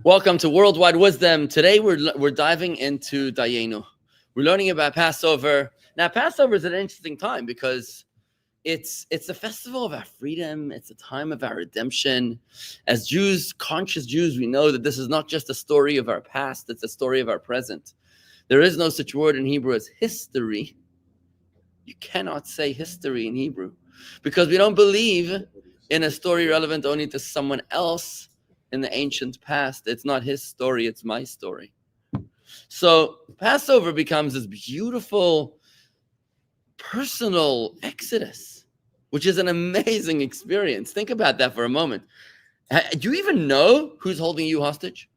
Welcome to Worldwide Wisdom. Today we're diving into Dayenu. We're learning about Passover. Now, Passover is an interesting time because it's a festival of our freedom. It's a time of our redemption. As Jews, conscious Jews, we know that this is not just a story of our past, it's a story of our present. There is no such word in Hebrew as history. You cannot say history in Hebrew because we don't believe in a story relevant only to someone else in the ancient past. It's not his story, it's my story. So Passover becomes this beautiful personal exodus, which is an amazing experience. Think about that for a moment. Do you even know who's holding you hostage?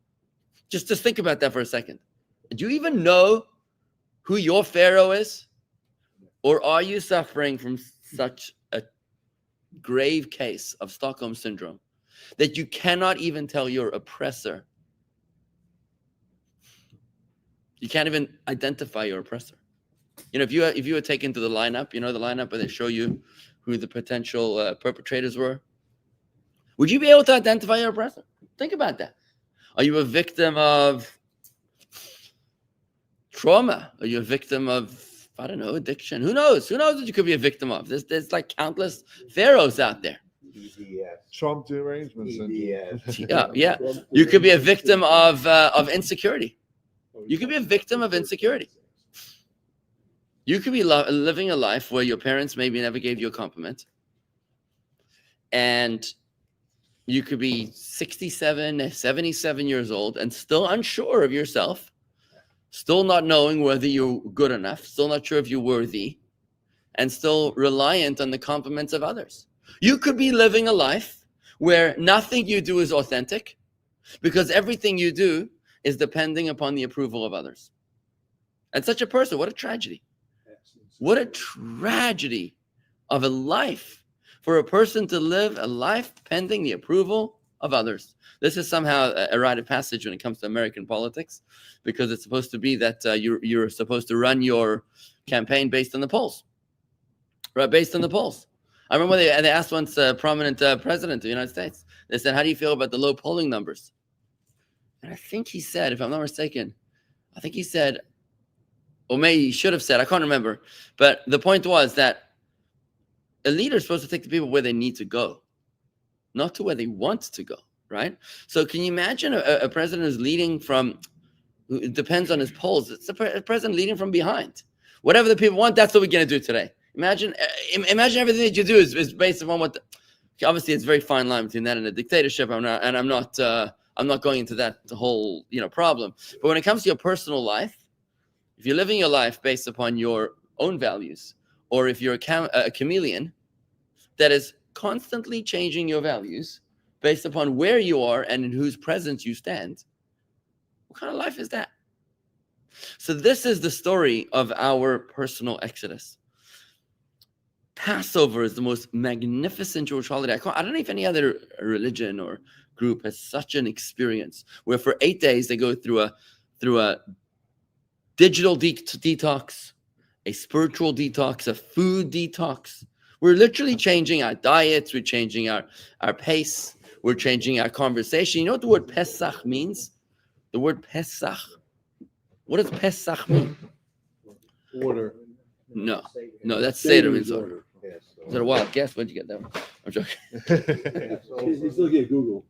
Just think about that for a second. Do you even know who your Pharaoh is? Or are you suffering from such a grave case of Stockholm Syndrome that you cannot even tell your oppressor? You can't even identify your oppressor. You know, if you were taken to the lineup, you know, the lineup where they show you who the potential perpetrators were, would you be able to identify your oppressor? Think about that. Are you a victim of trauma? Are you a victim of, I don't know, addiction? Who knows? Who knows what you could be a victim of? There's like countless pharaohs out there. Trump derangement syndrome. Yeah. You could be a victim of insecurity. You could be a victim of insecurity. You could be living a life where your parents maybe never gave you a compliment. And you could be 67, 77 years old and still unsure of yourself, still not knowing whether you're good enough, still not sure if you're worthy, and still reliant on the compliments of others. You could be living a life where nothing you do is authentic because everything you do is depending upon the approval of others. And such a person, what a tragedy. What a tragedy of a life for a person to live a life pending the approval of others. This is somehow a rite of passage when it comes to American politics because it's supposed to be that you're supposed to run your campaign based on the polls, right? Based on the polls. I remember they asked once a prominent president of the United States, they said, how do you feel about the low polling numbers? And I think he said, if I'm not mistaken, or maybe he should have said, I can't remember. But the point was that a leader is supposed to take the people where they need to go, not to where they want to go, right? So can you imagine a president who's leading from, it depends on his polls. It's a president leading from behind. Whatever the people want, that's what we're going to do today. Imagine everything that you do is based upon what. Obviously, it's a very fine line between that and a dictatorship. I'm not going into that whole problem. But when it comes to your personal life, if you're living your life based upon your own values, or if you're a chameleon that is constantly changing your values based upon where you are and in whose presence you stand, what kind of life is that? So this is the story of our personal exodus. Passover is the most magnificent Jewish holiday. I don't know if any other religion or group has such an experience where for 8 days they go through a digital detox, a spiritual detox, a food detox. We're literally changing our diets. We're changing our pace. We're changing our conversation. You know what the word Pesach means? The word Pesach. What does Pesach mean? Order. No, that's Seder means order. Is that a wild guess? Where'd you get that one? I'm joking. You still get Google.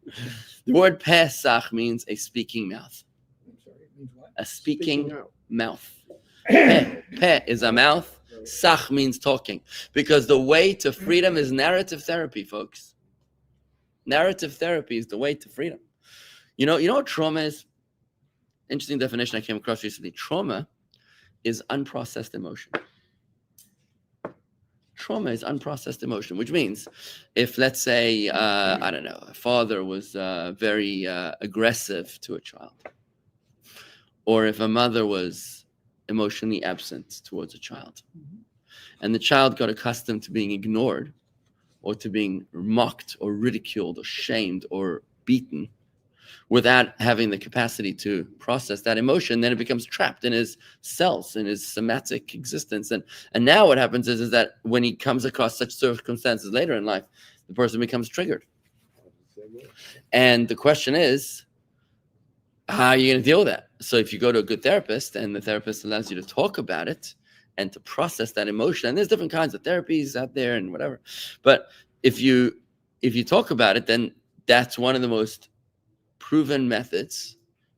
The word Pesach means a speaking mouth. I'm sorry, it means what? A speaking mouth. Peh is a mouth. Sach means talking. Because the way to freedom is narrative therapy, folks. Narrative therapy is the way to freedom. You know what trauma is? Interesting definition I came across recently. Trauma is unprocessed emotion. Trauma is unprocessed emotion, which means if, let's say, I don't know, a father was very aggressive to a child, or if a mother was emotionally absent towards a child, and the child got accustomed to being ignored, or to being mocked, or ridiculed, or shamed, or beaten, without having the capacity to process that emotion, then it becomes trapped in his cells, in his somatic existence. And now what happens is that when he comes across such circumstances later in life, the person becomes triggered. And the question is, how are you going to deal with that? So if you go to a good therapist and the therapist allows you to talk about it and to process that emotion, and there's different kinds of therapies out there and whatever, but if you talk about it, then that's one of the most proven methods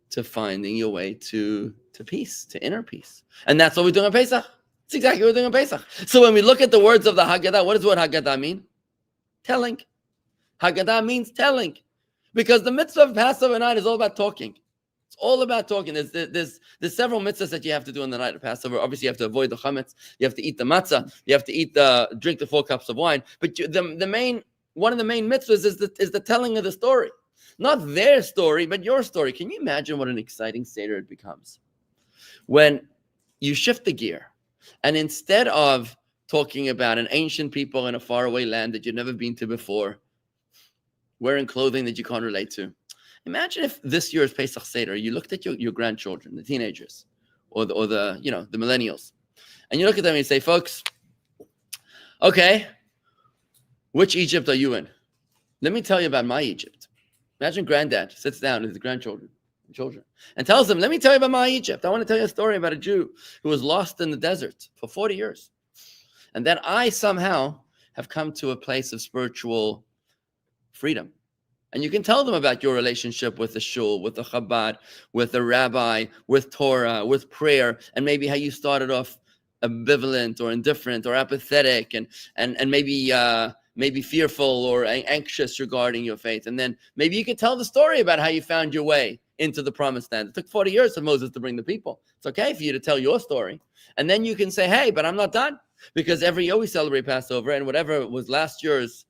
to finding your way to peace, to inner peace. And that's what we're doing on Pesach. It's exactly what we're doing on Pesach. So when we look at the words of the Haggadah, what does the word Haggadah mean? Telling. Haggadah means telling. Because the mitzvah of Passover night is all about talking. It's all about talking. There's several mitzvahs that you have to do on the night of Passover. Obviously, you have to avoid the chametz. You have to eat the matzah. You have to drink the 4 cups of wine. But one of the main mitzvahs is the telling of the story. Not their story, but your story. Can you imagine what an exciting Seder it becomes? When you shift the gear, and instead of talking about an ancient people in a faraway land that you've never been to before, wearing clothing that you can't relate to. Imagine if this year's Pesach Seder, you looked at your grandchildren, the teenagers, or the millennials, and you look at them and you say, folks, okay, which Egypt are you in? Let me tell you about my Egypt. Imagine granddad sits down with his children, and tells them, let me tell you about my Egypt. I want to tell you a story about a Jew who was lost in the desert for 40 years. And then I somehow have come to a place of spiritual freedom. And you can tell them about your relationship with the shul, with the Chabad, with the rabbi, with Torah, with prayer, and maybe how you started off ambivalent or indifferent or apathetic and maybe fearful or anxious regarding your faith. And then maybe you could tell the story about how you found your way into the promised land. It took 40 years for Moses to bring the people. It's okay for you to tell your story. And then you can say, hey, but I'm not done. Because every year we celebrate Passover, and whatever was last year's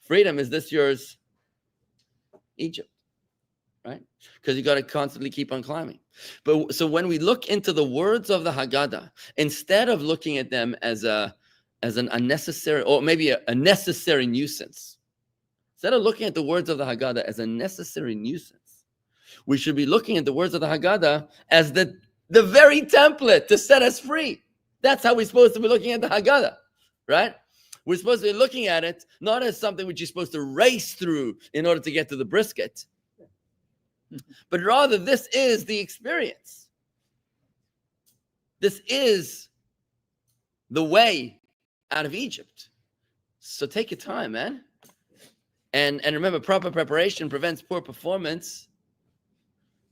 freedom is this year's Egypt, right? Because you got to constantly keep on climbing. But so when we look into the words of the Haggadah, instead of looking at them as an unnecessary, or maybe a necessary nuisance, instead of looking at the words of the Haggadah as a necessary nuisance, we should be looking at the words of the Haggadah as the very template to set us free. That's how we're supposed to be looking at the Haggadah, right? We're supposed to be looking at it not as something which you're supposed to race through in order to get to the brisket, but rather this is the experience. This is the way out of Egypt. So take your time, man. And remember, proper preparation prevents poor performance.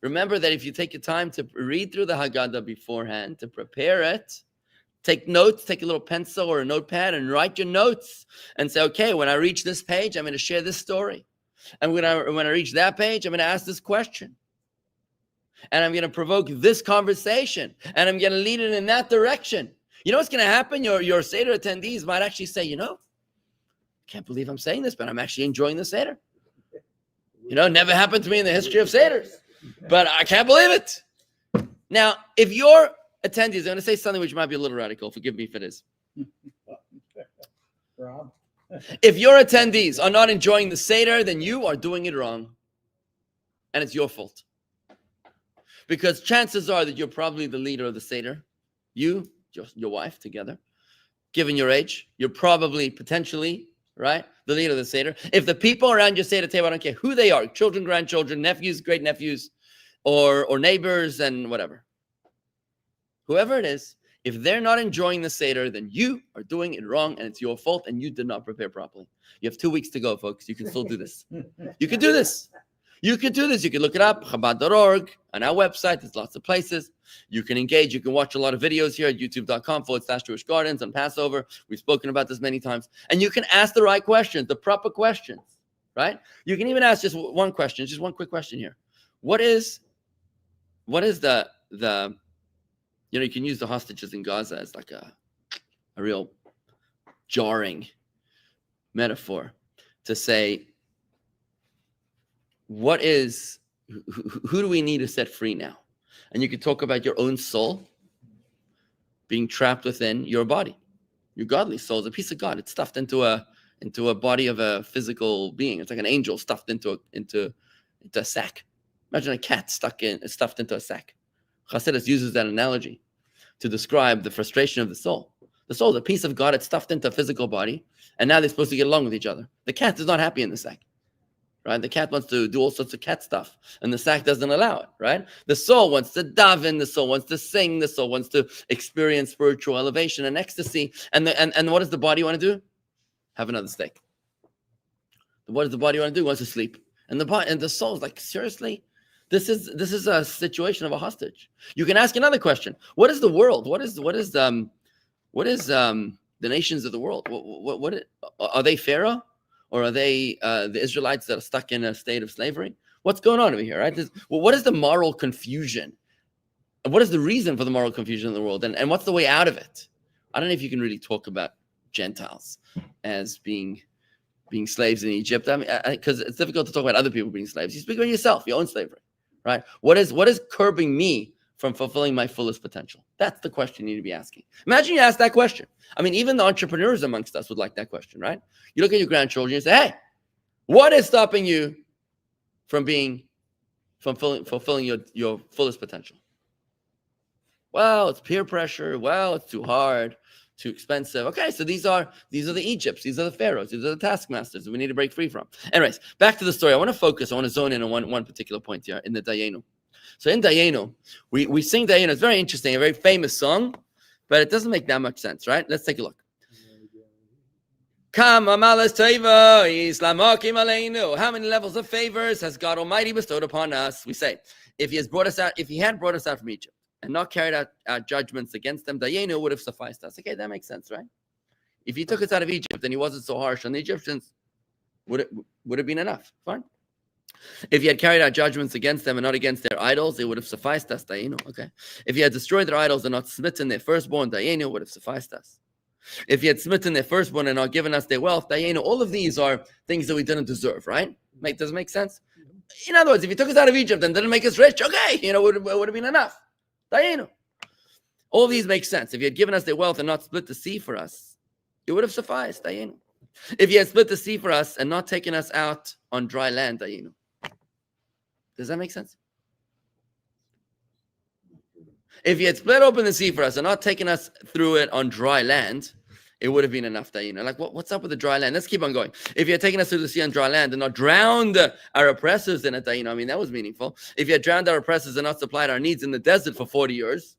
Remember that if you take your time to read through the Haggadah beforehand, to prepare it, take notes, take a little pencil or a notepad and write your notes and say, okay, when I reach this page, I'm going to share this story. And when I reach that page, I'm going to ask this question. And I'm going to provoke this conversation. And I'm going to lead it in that direction. You know what's going to happen? Your Seder attendees might actually say, I can't believe I'm saying this, but I'm actually enjoying the Seder. Never happened to me in the history of Seders. But I can't believe it. Now, if your attendees, I'm going to say something which might be a little radical. Forgive me if it is. Rob? If your attendees are not enjoying the Seder, then you are doing it wrong. And it's your fault. Because chances are that you're probably the leader of the Seder. You, your wife together. Given your age, you're probably potentially, right, the leader of the Seder. If the people around your Seder table, I don't care who they are, children, grandchildren, nephews, great-nephews, or neighbors and whatever. Whoever it is, if they're not enjoying the Seder, then you are doing it wrong and it's your fault and you did not prepare properly. You have 2 weeks to go, folks. You can still do this. You can do this. You can do this. You can look it up, Chabad.org, on our website. There's lots of places. You can engage. You can watch a lot of videos here at youtube.com/Jewish Gardens on Passover. We've spoken about this many times. And you can ask the right questions, the proper questions, right? You can even ask just one question, just one quick question here. What is the you can use the hostages in Gaza as like a real jarring metaphor to say, who do we need to set free now? And you could talk about your own soul being trapped within your body. Your godly soul is a piece of God. It's stuffed into a body of a physical being. It's like an angel stuffed into a sack. Imagine a cat stuffed into a sack. Chassidus uses that analogy to describe the frustration of the soul. The soul is a piece of God. It's stuffed into a physical body, and now they're supposed to get along with each other. The cat is not happy in the sack. right? The cat wants to do all sorts of cat stuff, and the sack doesn't allow it, right? The soul wants to daven, the soul wants to sing, the soul wants to experience spiritual elevation and ecstasy. And what does the body want to do? Have another steak. What does the body want to do? It wants to sleep. And the soul is like, seriously? This is a situation of a hostage. You can ask another question. What is the world? What is the nations of the world? What are they Pharaoh? Or are they the Israelites that are stuck in a state of slavery? What's going on over here, right? What is the moral confusion? And what is the reason for the moral confusion in the world? And what's the way out of it? I don't know if you can really talk about Gentiles as being slaves in Egypt. I mean, because it's difficult to talk about other people being slaves. You speak about yourself, your own slavery, right? What is curbing me from fulfilling my fullest potential? That's the question you need to be asking. Imagine you ask that question. I mean, even the entrepreneurs amongst us would like that question, right? You look at your grandchildren and say, hey, what is stopping you from fulfilling your fullest potential? Well, it's peer pressure. Well, it's too hard, too expensive. Okay, so these are the Egypts. These are the pharaohs. These are the taskmasters that we need to break free from. Anyways, back to the story. I want to zone in on one particular point here in the Dayenu. So in Dayenu, we sing Dayenu. It's very interesting, a very famous song, but it doesn't make that much sense, right? Let's take a look. How many levels of favors has God Almighty bestowed upon us? We say, if He had brought us out from Egypt and not carried out our judgments against them, Dayenu would have sufficed us. Okay, that makes sense, right? If He took us out of Egypt and He wasn't so harsh on the Egyptians, would have been enough. Fine. If He had carried out judgments against them and not against their idols, it would have sufficed us, Dayenu. Okay. If He had destroyed their idols and not smitten their firstborn, Dayenu would have sufficed us. If He had smitten their firstborn and not given us their wealth, Dayenu, all of these are things that we didn't deserve, right? Does it make sense? In other words, if He took us out of Egypt and didn't make us rich, okay, it would have been enough. Dayenu. All these make sense. If He had given us their wealth and not split the sea for us, it would have sufficed, Dayenu. If He had split the sea for us and not taken us out on dry land, Dayenu. Does that make sense? If He had split open the sea for us and not taken us through it on dry land, it would have been enough, Dayenu. Like, what's up with the dry land? Let's keep on going. If He had taken us through the sea on dry land and not drowned our oppressors in it, Dayenu, I mean, that was meaningful. If He had drowned our oppressors and not supplied our needs in the desert for 40 years,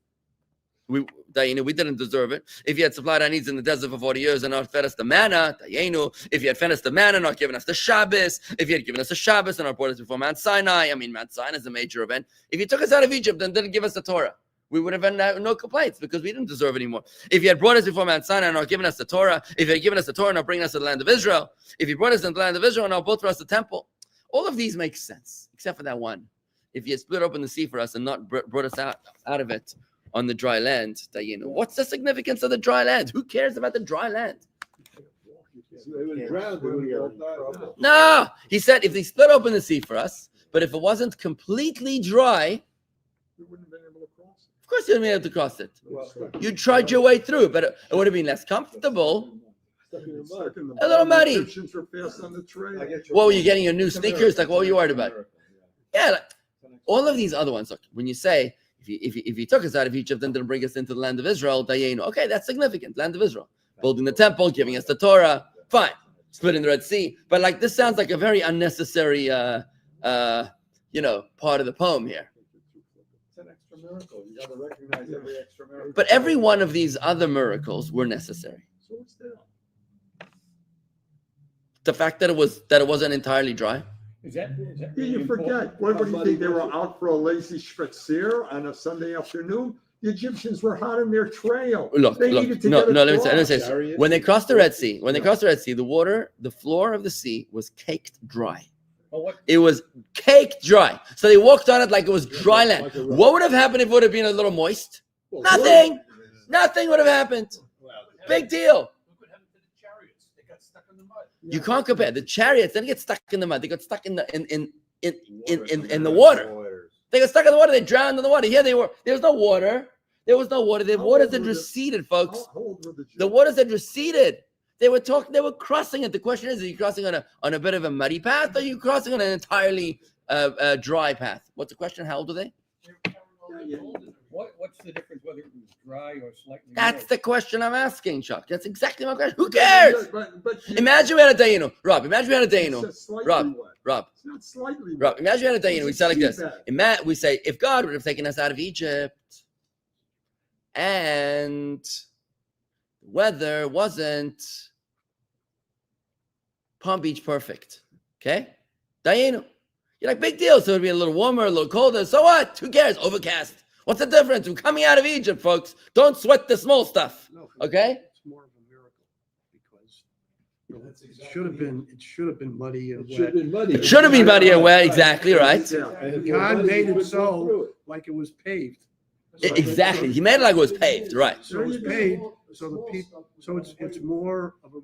Dayenu, we didn't deserve it. If He had supplied our needs in the desert for 40 years and not fed us the manna, Dayenu. If He had fed us the manna, not given us the Shabbos. If He had given us the Shabbos and not brought us before Mount Sinai. I mean, Mount Sinai is a major event. If He took us out of Egypt and didn't give us the Torah, we would have had no complaints because we didn't deserve anymore. If He had brought us before Mount Sinai and not given us the Torah, if He had given us the Torah and not bringing us to the land of Israel, if He brought us into the land of Israel and not built for us the temple, all of these make sense, except for that one. If He had split open the sea for us and not brought us out of it on the dry land, Dayenu. What's the significance of the dry land? Who cares about the dry land? No, He said if He split open the sea for us, but if it wasn't completely dry, We wouldn't have been able to cross it. of course you wouldn't be able to cross it. You'd trudge your way through, but it would have been less comfortable. Stuck in the A little mud. muddy. Egyptians were fast on the trail. What were you getting? Your new sneakers? Like, what were you worried about? Yeah, like, all of these other ones. Look, when you say if he took us out of Egypt and didn't bring us into the land of Israel, Dayenu, okay, that's significant. Land of Israel, building the temple, giving us the Torah, fine. Splitting the Red Sea, but like this sounds like a very unnecessary, part of the poem here. It's an extra miracle. You got to recognize every extra miracle. But every one of these other miracles were necessary. So what's that? The fact that it wasn't entirely dry. Is that yeah, you forget. What do you think? They were out for a lazy schwitzer on a Sunday afternoon? The Egyptians were hot on their trail. Look. Let me say this. When they crossed the Red Sea, the floor of the sea was caked dry. It was caked dry. So they walked on it like it was dry land. What would have happened if it would have been a little moist? Nothing. Nothing would have happened. Big deal. You can't compare. The chariots didn't get stuck in the mud. They got stuck in the water. They got stuck in the water. They drowned in the water. Here they were. There was no water. There was no water. The waters had receded, folks. The waters had receded. They were crossing it. The question is, are you crossing on a bit of a muddy path, or are you crossing on an entirely dry path? What's the question? How old are they? What's what's the difference whether it was dry or slightly That's moist? the question I'm asking, Chuck. That's exactly my question. Who cares? But Imagine we had a Dayenu. Rob, imagine we had a it's Dayenu. just slightly Rob, wet. Rob, It's not slightly Rob, wet. imagine we had a Dayenu. We say like this. Seabed. We say, if God would have taken us out of Egypt and the weather wasn't Palm Beach perfect, okay? Dayenu. You're like, big deal. So it'd be a little warmer, a little colder. So what? Who cares? Overcast. What's the difference? We're coming out of Egypt, folks. Don't sweat the small stuff. No, Okay? It's more of a miracle because it should have been muddy and It should have wet. been muddy. It should have been muddy and wet. Exactly right. Yeah. And God made it would so go through it. like it was paved. Exactly. He made it like it was paved. Right. So it was paved, so the people, so it's more of a,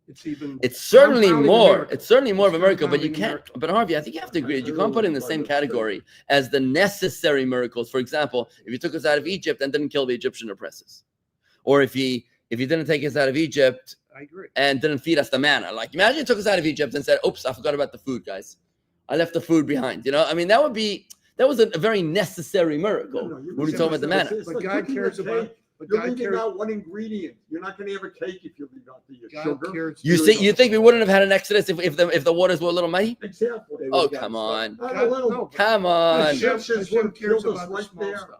it's even. It's certainly compounding more. miracle. It's certainly more of a It's miracle, but you compounding can't. miracle. But Harvey, I think you have to agree. You can't put it in the same category as the necessary miracles. For example, if you took us out of Egypt and didn't kill the Egyptian oppressors, or if you didn't take us out of Egypt I agree. and didn't feed us the manna. Like, imagine you took us out of Egypt and said, "Oops, I forgot about the food, guys. I left the food behind." You know, I mean, that was a very necessary miracle when we talk about the manna. But God cares about. But You're God leaving cares. out one ingredient. You're not going to have a cake if you leave out the God sugar. cares. You think we wouldn't have had an exodus if the waters were a little muddy? Exactly. Oh, come on, Not a little. No, come on. Egyptians Hashem would have cares killed us about the right small there. stuff.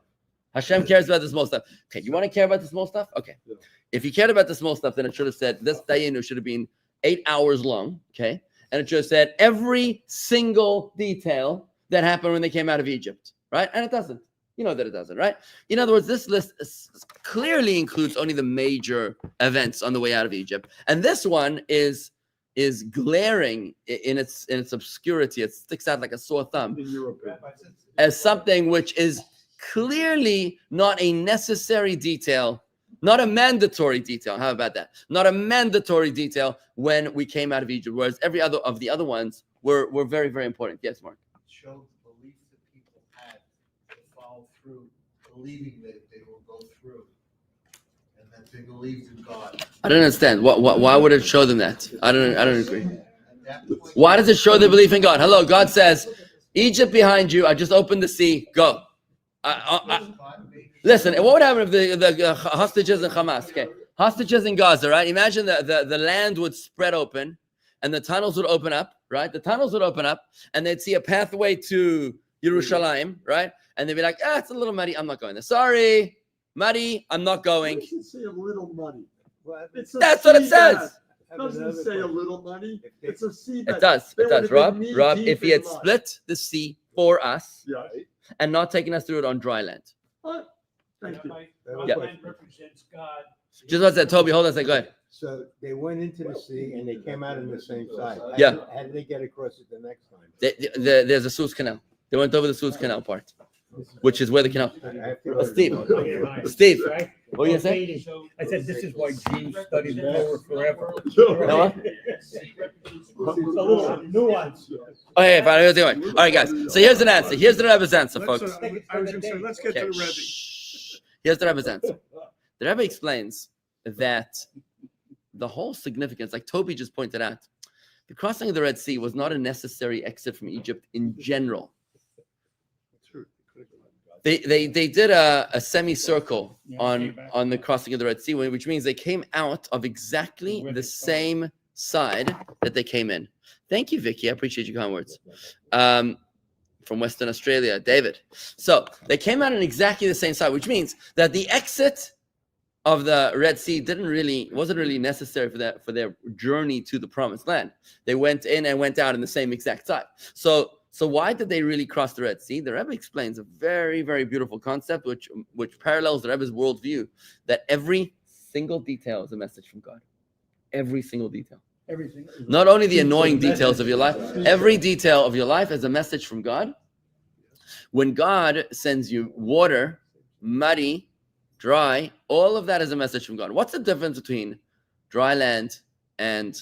Hashem cares about the small stuff. Okay, you want to care about the small stuff? Okay. Yeah. If you cared about the small stuff, then it should have said this Dayenu should have been 8 hours long. Okay, and it should have said every single detail that happened when they came out of Egypt, right? And it doesn't. You know that it doesn't, right? In other words, this list clearly includes only the major events on the way out of Egypt, and this one is glaring in its obscurity. It sticks out like a sore thumb In Europe. as something which is clearly not a necessary detail, not a mandatory detail. How about that? Not a mandatory detail when we came out of Egypt, whereas every other of the other ones were very, very important. Yes, Mark. Showed the belief that people had to follow through, believing that they will go through, and that they believed in God. I don't understand. Why would it show them that? I don't agree. At that point, Why does it show their belief in God? Hello, God says, Egypt behind you. I just opened the sea. Go. Listen, what would happen if the hostages in Hamas, okay? Hostages in Gaza, right? Imagine the land would spread open and the tunnels would open up, right? The tunnels would open up and they'd see a pathway to Yerushalayim, right? And they'd be like, it's a little muddy. I'm not going there. Sorry, muddy. I'm not going. It should say a little muddy. It's a That's what it seabed. says. It doesn't say a little muddy. It's a seabed. It does. They It does. would have Rob, been Rob, knee if he deep had in mud. split the sea for us Yeah. and not taken us through it on dry land. What? Thank you. Yeah. Land represents God. Just what I said, Toby, hold on a second. Go ahead. So they went into the sea and they came out on the same side. Yeah. How did they get across it the next time? There's a Suez Canal. They went over the Suez Canal part, which is where the canal. I have to go to Steve. the- Steve, what were you saying? So I said, this is why Jews study the Torah forever. Noah? It's a little nuance. Okay, fine. Here's the way. All right, guys. So here's an answer. Here's the Rebbe's answer, Let's, folks. I was gonna say, let's get to Okay. the Rebbe. shh. Here's the Rebbe's answer. The Rebbe explains that the whole significance, like Toby just pointed out, the crossing of the Red Sea was not a necessary exit from Egypt in general. They did a semicircle on the crossing of the Red Sea, which means they came out of exactly the same side that they came in. Thank you, Vicky. I appreciate your kind words. From Western Australia, David. So they came out on exactly the same side, which means that the exit of the Red Sea wasn't really necessary for their journey to the Promised Land. They went in and went out in the same exact side. So why did they really cross the Red Sea? The Rebbe explains a very, very beautiful concept, which parallels the Rebbe's worldview, that every single detail is a message from God. Every single detail. Everything. Not only the annoying details of your life, every detail of your life is a message from God. When God sends you water, muddy, dry, all of that is a message from God. What's the difference between dry land and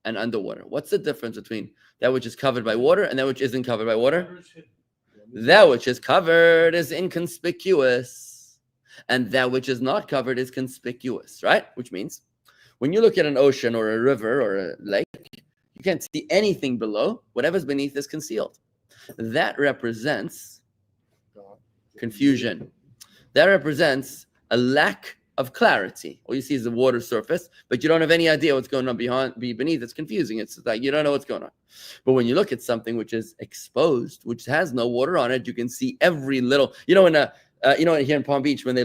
underwater? What's the difference between that which is covered by water and that which isn't covered by water? That which is covered is inconspicuous, and that which is not covered is conspicuous, right? Which means when you look at an ocean or a river or a lake, you can't see anything below. Whatever's beneath is concealed. That represents confusion. that represents a lack of clarity. All you see is the water surface, but you don't have any idea what's going on beneath. It's confusing. It's like you don't know what's going on. But when you look at something which is exposed, which has no water on it, you can see every little. Here in Palm Beach, when the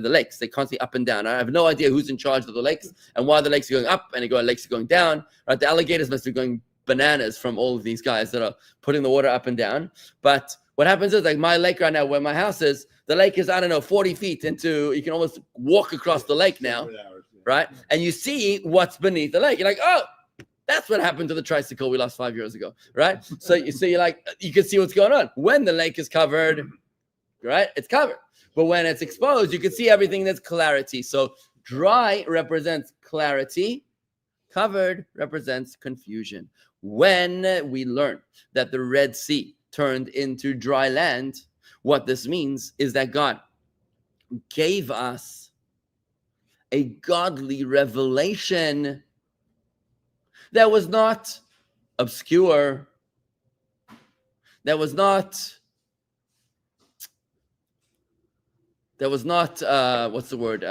lakes, they constantly up and down. I have no idea who's in charge of the lakes and why the lakes are going up and the lakes are going down. Right, the alligators must be going bananas from all of these guys that are putting the water up and down. But what happens is, like my lake right now, where my house is, the lake is, 40 feet into, you can almost walk across the lake now, right? And you see what's beneath the lake. You're like, oh, that's what happened to the tricycle we lost 5 years ago, right? So you're like, you can see what's going on. When the lake is covered, right, it's covered. But when it's exposed, you can see everything that's clarity. So dry represents clarity. Covered represents confusion. When we learn that the Red Sea turned into dry land, what this means is that God gave us a godly revelation that was not obscure, that was not what's the word?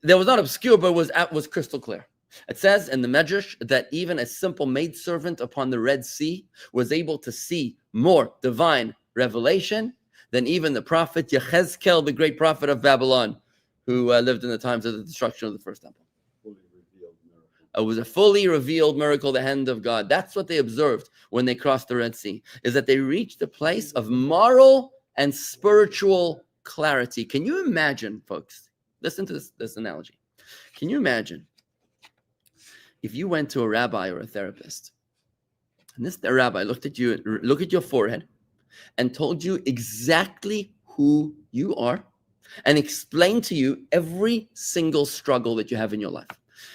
That was not obscure, but was crystal clear. It says in the Medrash that even a simple maidservant upon the Red Sea was able to see more divine revelation than even the prophet Yechezkel, the great prophet of Babylon, who lived in the times of the destruction of the first temple. It was a fully revealed miracle, the hand of God. That's what they observed when they crossed the Red Sea, is that they reached a place of moral and spiritual clarity. Can you imagine, folks? Listen to this analogy. Can you imagine if you went to a rabbi or a therapist, and the rabbi looked at your forehead, and told you exactly who you are, and explained to you every single struggle that you have in your life?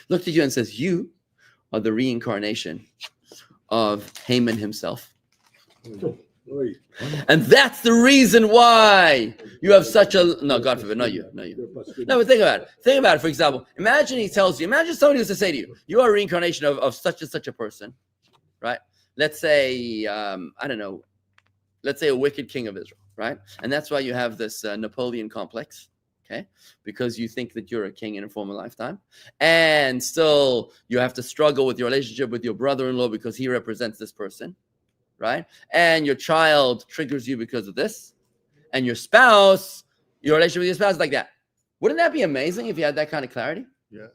Looked at you and says, you are the reincarnation of Haman himself. And that's the reason why you have such a, no, God forbid, not you. No, but think about it. For example, imagine somebody was to say to you, you are a reincarnation of such and such a person, right? Let's say, let's say a wicked king of Israel, right? And that's why you have this Napoleon complex, okay? Because you think that you're a king in a former lifetime. And still you have to struggle with your relationship with your brother-in-law because he represents this person, right? And your child triggers you because of this. And your relationship with your spouse is like that. Wouldn't that be amazing if you had that kind of clarity? Yes.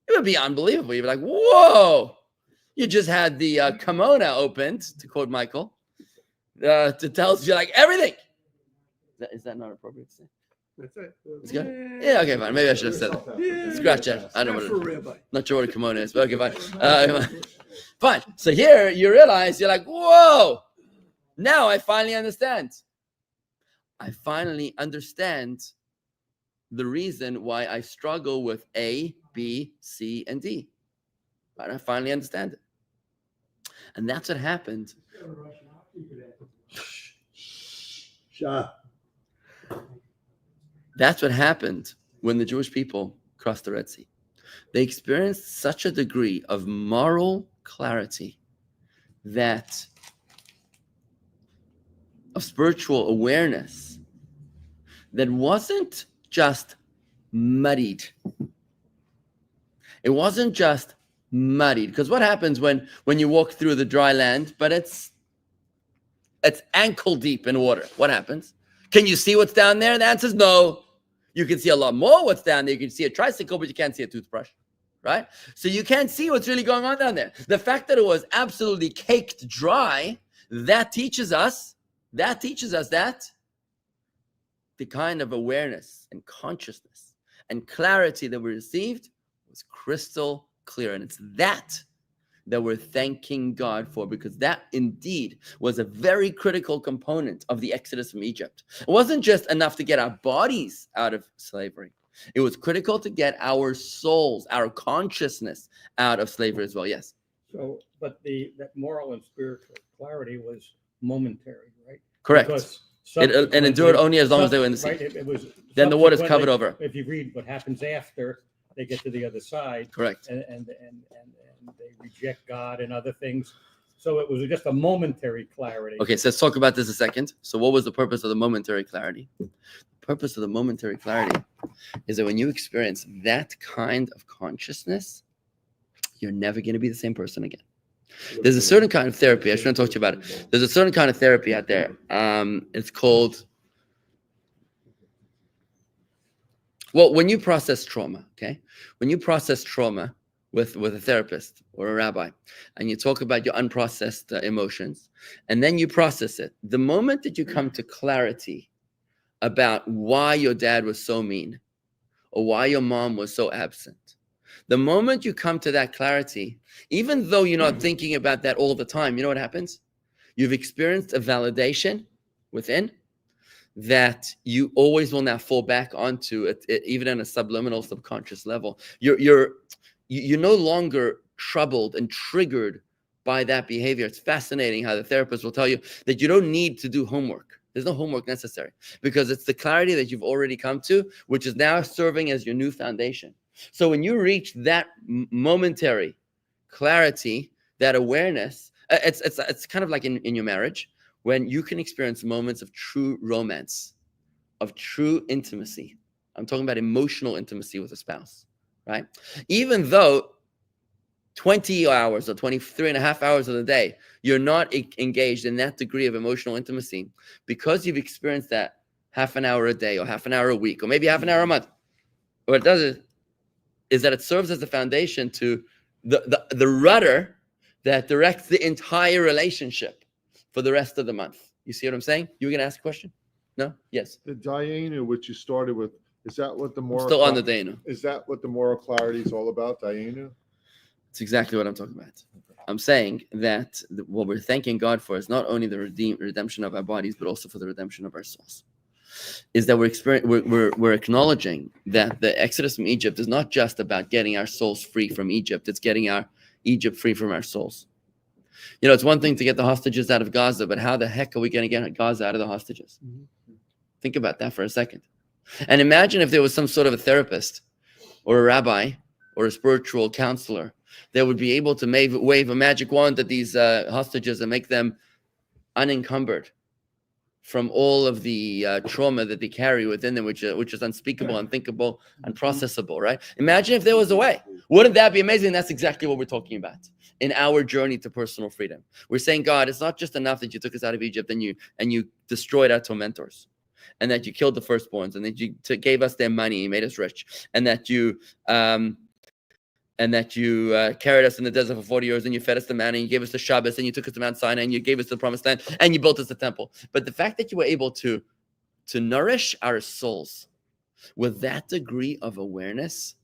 It would be unbelievable. You'd be like, whoa, you just had the kimono opened, to quote Michael, to tell you like everything. Is that not appropriate to say? That's it. It's good? Yeah, okay, fine. Maybe I should have said it. Yeah, Scratch that. I don't know what Rabbi. not sure what a kimono is, but okay, fine. Fine. So here you realize, you're like, whoa, now I finally understand. I finally understand the reason why I struggle with A, B, C, and D. Right? I finally understand it. And that's what happened. That's what happened when the Jewish people crossed the Red Sea. They experienced such a degree of moral clarity, of spiritual awareness, that wasn't just muddied. It wasn't just muddied. Because what happens when you walk through the dry land, but it's ankle deep in water? What happens? Can you see what's down there? The answer is no. You can see a lot more what's down there. You can see a tricycle, but you can't see a toothbrush, right? So you can't see what's really going on down there. The fact that it was absolutely caked dry, that teaches us that the kind of awareness and consciousness and clarity that we received was crystal clear. And it's that we're thanking God for, because that indeed was a very critical component of the exodus from Egypt. It wasn't just enough to get our bodies out of slavery. It was critical to get our souls, our consciousness out of slavery as well. Yes. So, but that moral and spiritual clarity was momentary, right? Correct. Because It endured only as long as they were in the sea. Right, it was Then the water's covered over. If you read what happens after they get to the other side, Correct. and they reject God and other things, So it was just a momentary clarity. Okay, so let's talk about this a second. So what was the purpose of the momentary clarity? The purpose of the momentary clarity is that when you experience that kind of consciousness, you're never going to be the same person again. There's a certain kind of therapy. I shouldn't talk to you about it. There's a certain kind of therapy out there. It's called, well, when you process trauma, okay? When you process trauma with a therapist or a rabbi, and you talk about your unprocessed emotions, and then you process it, the moment that you come to clarity about why your dad was so mean or why your mom was so absent, the moment you come to that clarity, even though you're not thinking about that all the time, you know what happens? You've experienced a validation within that you always will now fall back onto it, even on a subliminal, subconscious level. You're no longer troubled and triggered by that behavior. It's fascinating how the therapist will tell you that you don't need to do homework. There's no homework necessary because it's the clarity that you've already come to, which is now serving as your new foundation. So when you reach that momentary clarity, that awareness, it's kind of like in your marriage, when you can experience moments of true romance, of true intimacy. I'm talking about emotional intimacy with a spouse, right? Even though 20 hours or 23 and a half hours of the day, you're not engaged in that degree of emotional intimacy, because you've experienced that half an hour a day or half an hour a week or maybe half an hour a month. What it does is that it serves as a foundation to the rudder that directs the entire relationship for the rest of the month. You see what I'm saying? You were going to ask a question? No? Yes. The Dayenu, which you started with, is that what the moral? Still on the Dayenu. Is that what the moral clarity is all about, Dayenu? It's exactly what I'm talking about. I'm saying that what we're thanking God for is not only the redemption of our bodies, but also for the redemption of our souls. Is that we're acknowledging that the exodus from Egypt is not just about getting our souls free from Egypt. It's getting our Egypt free from our souls. You know, it's one thing to get the hostages out of Gaza, but how the heck are we going to get Gaza out of the hostages? Think about that for a second. And imagine if there was some sort of a therapist or a rabbi or a spiritual counselor that would be able to wave a magic wand at these hostages and make them unencumbered from all of the trauma that they carry within them, which is unspeakable, unthinkable, unprocessable, right? Imagine if there was a way. Wouldn't that be amazing? That's exactly what we're talking about in our journey to personal freedom. We're saying, God, it's not just enough that you took us out of Egypt and you destroyed our tormentors, and that you killed the firstborns, and that you gave us their money and made us rich, and that you carried us in the desert for 40 years, and you fed us the manna, and you gave us the Shabbos, and you took us to Mount Sinai, and you gave us the promised land, and you built us the temple. But the fact that you were able to nourish our souls with that degree of awareness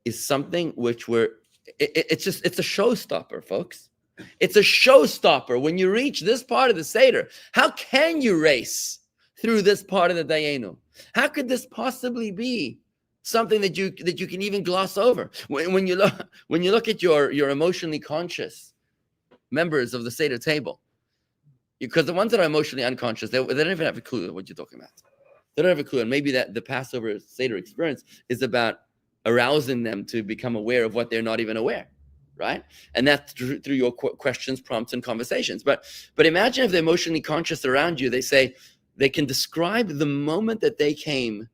is something which it's a showstopper, folks. It's a showstopper. When you reach this part of the Seder, how can you race through this part of the Dayenu? How could this possibly be something that you can even gloss over? When you look at your emotionally conscious members of the Seder table, because the ones that are emotionally unconscious, they don't even have a clue what you're talking about. They don't have a clue, and maybe that the Passover Seder experience is about arousing them to become aware of what they're not even aware, right? And that's through your questions, prompts, and conversations. But imagine if they're emotionally conscious around you. They say they can describe the moment that they came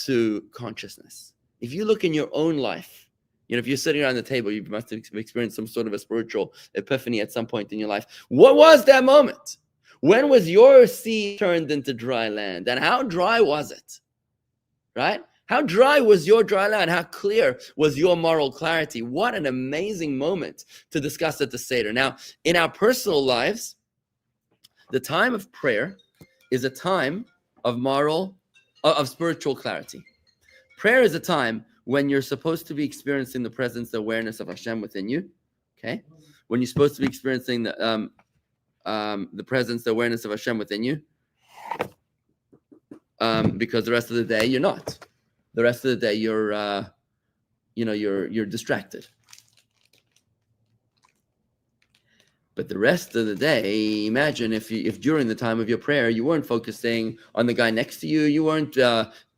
to consciousness. If you look in your own life, you know, if you're sitting around the table, you must have experienced some sort of a spiritual epiphany at some point in your life. What was that moment? When was your sea turned into dry land? And how dry was it? Right? How dry was your dry land? How clear was your moral clarity? What an amazing moment to discuss at the Seder. Now, in our personal lives, the time of prayer is a time of spiritual clarity. Prayer is a time when you're supposed to be experiencing the presence, the awareness of Hashem within you. Okay, when you're supposed to be experiencing the presence, the awareness of Hashem within you, because the rest of the day you're not. The rest of the day you're distracted. But the rest of the day, imagine if during the time of your prayer, you weren't focusing on the guy next to you, you weren't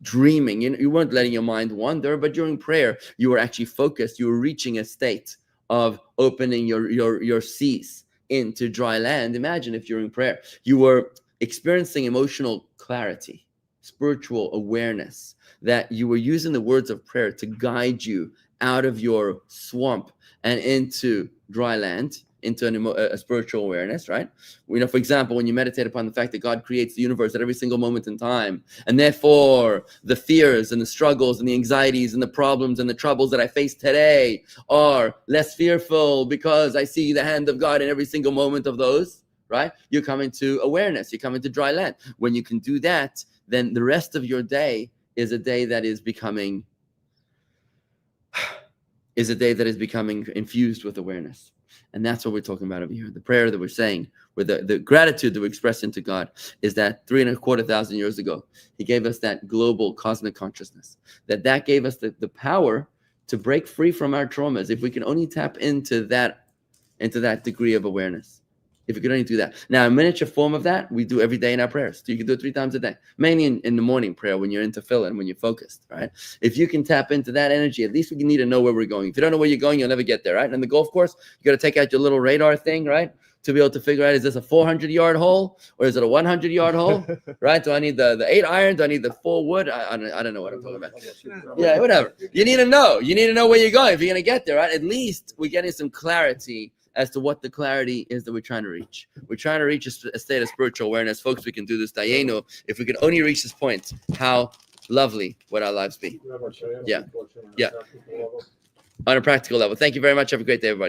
dreaming, you weren't letting your mind wander, but during prayer, you were actually focused, you were reaching a state of opening your seas into dry land, imagine if during prayer you were experiencing emotional clarity, spiritual awareness, that you were using the words of prayer to guide you out of your swamp and into dry land, into a spiritual awareness, right? For example, when you meditate upon the fact that God creates the universe at every single moment in time, and therefore the fears and the struggles and the anxieties and the problems and the troubles that I face today are less fearful because I see the hand of God in every single moment of those, right? You come into awareness, you come into dry land. When you can do that, then the rest of your day is a day that is becoming infused with awareness. And that's what we're talking about over here. The prayer that we're saying, with the gratitude that we're expressing to God, is that 3,250 years ago, he gave us that global cosmic consciousness, that gave us the power to break free from our traumas. If we can only tap into that degree of awareness. If we could only do that. Now, a miniature form of that, we do every day in our prayers. So you can do it 3 times a day, mainly in the morning prayer when you're into tefillah, when you're focused, right? If you can tap into that energy, at least we need to know where we're going. If you don't know where you're going, you'll never get there, right? And the golf course, you got to take out your little radar thing, right? To be able to figure out, is this a 400-yard hole or is it a 100-yard hole, right? Do I need the 8 iron? Do I need the 4 wood? I don't know what I'm talking about. Yeah, whatever. You need to know. You need to know where you're going if you're going to get there, right? At least we're getting some clarity as to what the clarity is that we're trying to reach. We're trying to reach a state of spiritual awareness. Folks, we can do this. Dayenu, if we could only reach this point, how lovely would our lives be? Yeah. On a practical level. Thank you very much. Have a great day, everybody.